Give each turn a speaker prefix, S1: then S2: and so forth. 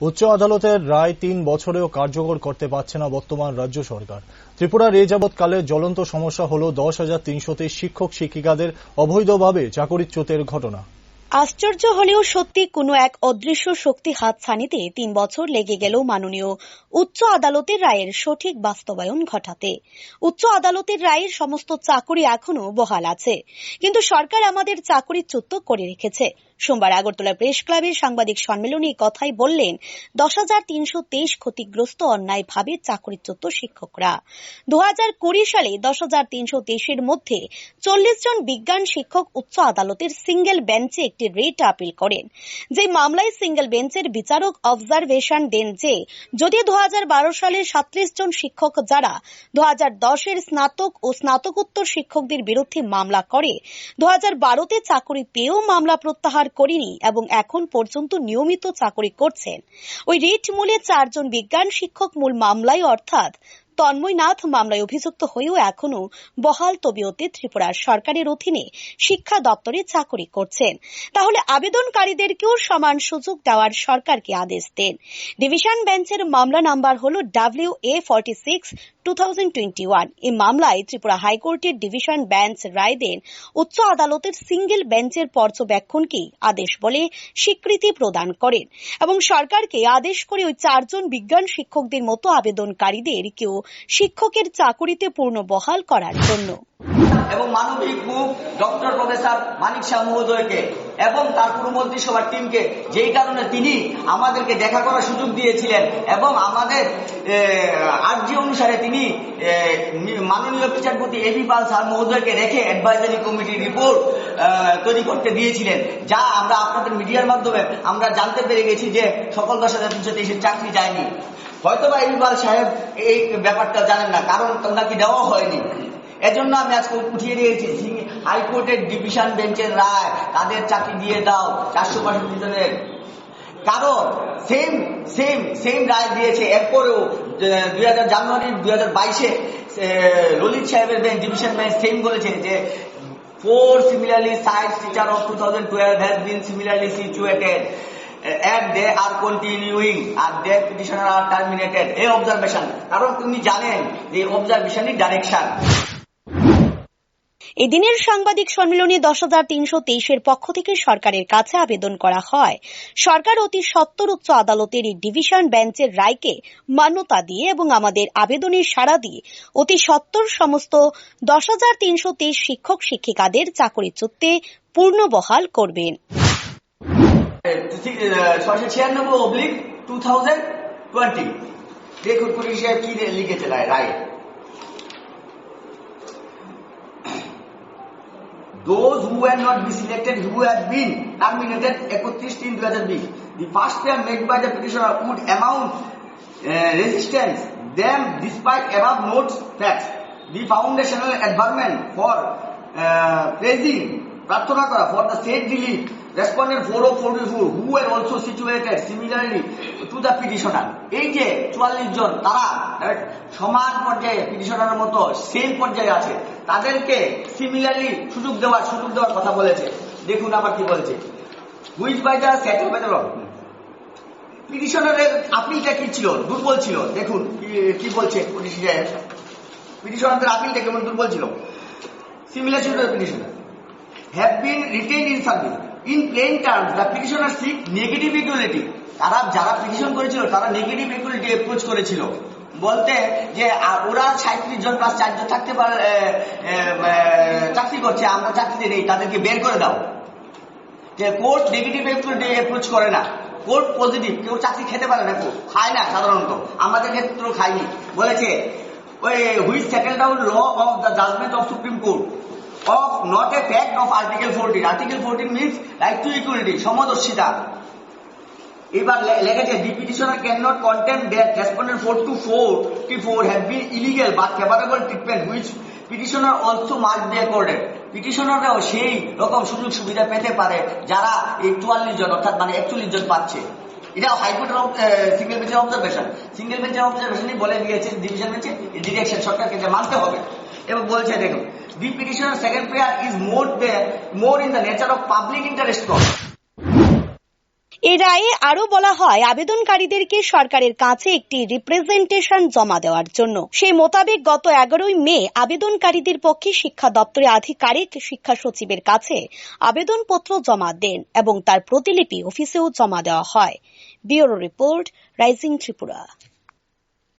S1: উচ্চ আদালতের রায় ৩ বছরেও কার্যকর করতে পারছে না বর্তমান রাজ্য সরকার। ত্রিপুরার এ যাবৎকালে জ্বলন্ত সমস্যা হল 10,323 শিক্ষক শিক্ষিকাদের অবৈধভাবে চাকরিচ্যুতের ঘটনা।
S2: আশ্চর্য হলেও সত্যি, কোনো এক অদৃশ্য শক্তি হাতছানিতে ৩ বছর লেগে গেল মাননীয় উচ্চ আদালতের রায়ের সঠিক বাস্তবায়ন ঘটাতে। উচ্চ আদালতের রায়ের সমস্ত চাকরি এখনো বহাল আছে, কিন্তু সরকার আমাদের চাকরিচ্যুত করে রেখেছে। সোমবার আগরতলা প্রেস ক্লাবের সাংবাদিক সম্মেলনে কথাই বললেন 10,323 ক্ষতিগ্রস্ত অন্যায়ভাবে চাকরিচ্যুত শিক্ষকরা। 2020 সালে 10,323-এর মধ্যে 40 জন বিজ্ঞান শিক্ষক উচ্চ আদালতের সিঙ্গেল বেঞ্চে একটি রিট আপিল করেন। যে মামলায় সিঙ্গেল বেঞ্চের বিচারক অবজারভেশন দেন যে যদি 2012 সালের 37 জন শিক্ষক যারা 2010-এর স্নাতক ও স্নাতকোত্তর শিক্ষকদের বিরুদ্ধে মামলা করে 2012-তে চাকরি পেয়েও মামলা প্রত্যাহার করেনি এবং এখন পর্যন্ত নিয়মিত চাকরি করছেন, ওই রিট মূলে 4 জন বিজ্ঞান শিক্ষক মূল মামলায় অর্থাৎ তন্ময়নাথ মামলায় অভিযুক্ত হয়েও এখনো বহাল তবিয়তে ত্রিপুরার সরকারের অধীনে শিক্ষা দপ্তরে চাকরি করছেন। তাহলে আবেদনকারীদেরকেও সমান সুযোগ দেওয়ার সরকারকে আদেশ দেন। ডিভিশন বেঞ্চের মামলা নাম্বার হল WA46/2021। এই মামলায় ত্রিপুরা হাইকোর্টের ডিভিশন বেঞ্চ রায় দেন উচ্চ আদালতের সিঙ্গেল বেঞ্চের পর্যবেক্ষণকে আদেশ বলে স্বীকৃতি প্রদান করেন এবং সরকারকে আদেশ করে ওই 4 জন বিজ্ঞান শিক্ষকদের মতো আবেদনকারীদের কেউ শিক্ষকের চাকুরিতে পূর্ণ বহাল করার জন্য
S3: এবং মানবিক মুখ ডক্টর প্রফেসর মানিক শাহ মহোদয়কে এবং তার পুরো মন্ত্রিসভার টিমকে, যেই কারণে তিনি আমাদেরকে দেখা করার সুযোগ দিয়েছিলেন এবং আমাদের আর্জি অনুসারে তিনি মাননীয় বিচারপতি এবি পাল স্যার মহোদয়কে রেখে অ্যাডভাইজারি কমিটির রিপোর্ট তৈরি করতে দিয়েছিলেন, যা আমরা আপনাদের মিডিয়ার মাধ্যমে আমরা জানতে পেরে গেছি যে সকল 10,323 চাকরি যায়নি। হয়তোবা এবি পাল সাহেব এই ব্যাপারটা জানেন না, কারণ নাকি দেওয়া হয়নি। এজন্য আমি আজকে উঠিয়ে দিয়েছি হাইকোর্টের ডিভিশন বেঞ্চের রায়, তাদের চাকরি দিয়ে দাও 465 জনের। কারণ সেম রায় দিয়েছে। এরপরেও 2000 জানুয়ারি 2022-এ ললিত সাহেবের বেঞ্চ, ডিভিশন বেঞ্চ সেম বলেছে যে 4 similarly sized teacher of 2012 has been similarly situated and they are continuing and their petitioner are terminated. এই অবজারভেশন, কারণ তুমি জানেন যে অবজারভেশনই ডাইরেকশন।
S2: এদিনের সাংবাদিক সম্মেলনে 10,323-এর পক্ষ থেকে সরকারের কাছে আবেদন করা হয় সরকার অতি সত্বর উচ্চ আদালতের এই ডিভিশন বেঞ্চের রায়কে মান্যতা দিয়ে এবং আমাদের আবেদনের সাড়া দিয়ে অতি সত্বর সমস্ত 10,323 শিক্ষক শিক্ষিকাদের চাকরিচ্যুতে পূর্ণ বহাল করবেন।
S3: 96/2020 দেখুন পুলিশ সাহেব কি লিখেছে রায়ে। Those who were not be selected, who have been terminated 31/3/2020. The first claim made by the petitioner would amount resistance them despite above notes facts. The foundational advertisement for praising Pratthana Kora for the said relief respondent 4044 who were also situated similarly to the petitioner. এই যে 44 জন তারা সমান পর্যায়ে পিটিশনারের মতো same পর্যায়ে আছে, তাদেরকে similarly সুযোগ দেওয়ার কথা বলেছে। দেখুন আবার কি বলেছে, which by the settle by the law. পিটিশনারের আপিলটা কি ছিল? দুর্বল ছিল। দেখুন কি বলছে পিটিশনারদের আপিলটা কেমন দুর্বল ছিল। সিমিলার ছিল petitioner have been retained in service. In plain terms, the petitioner seek negative equality. তারা যারা পিটিশন করেছিল তারা নেগেটিভ ইকুয়ালিটি অ্যাপ্রোচ করেছিল, বলতে যে ওরা 37 জন প্লাস 4 জন থাকতে পারে চাকরি করছে, আমরা চাকরি নেই, তাদেরকে বের করে দাও। যে কোর্ট নেগেটিভ ইকুয়ালিটি অ্যাপ্রোচ করে না, কোর্ট পজিটিভ। কেউ চাকরি খেতে পারে না, কোর্ট খায় না সাধারণত, আমাদের ক্ষেত্রেও খায়নি। বলেছে ওই which settle down law of the judgement of supreme court of not a fact of Article 14. Article 14 means right to equality, সমদর্শিতা। এবার লেগেছে the petitioner cannot contend that respondent 4-44 have been illegal but favorable treatment which petitioner also must be accorded. পিটিশনাররাও সেই রকম সুযোগ সুবিধা পেতে পারে যারা এই 44 জন অর্থাৎ মানে 41 জন পাচ্ছে। এটা হাইকোর্টের সিঙ্গেল বেঞ্চের অবজারভেশন। সিঙ্গেল বেঞ্চের অবজারভেশনই বলে দিয়েছে ডিভিশন বেঞ্চে ডিরেকশন সরকারকে মানতে হবে। এবং বলছে দেখুন the petitioner's second prayer is more in the nature of public interest.
S2: এই রায়ে আরো বলা হয়, আবেদনকারীদেরকে সরকারের কাছে একটি রিপ্রেজেন্টেশন জমা দেওয়ার জন্য। সেই মোতাবেক গত 11 মে আবেদনকারীদের পক্ষে শিক্ষা দপ্তরের আধিকারিক শিক্ষা সচিবের কাছে আবেদনপত্র জমা দেন এবং তার প্রতিলিপি অফিসেও জমা দেওয়া হয়। Bureau report, rising Tripura.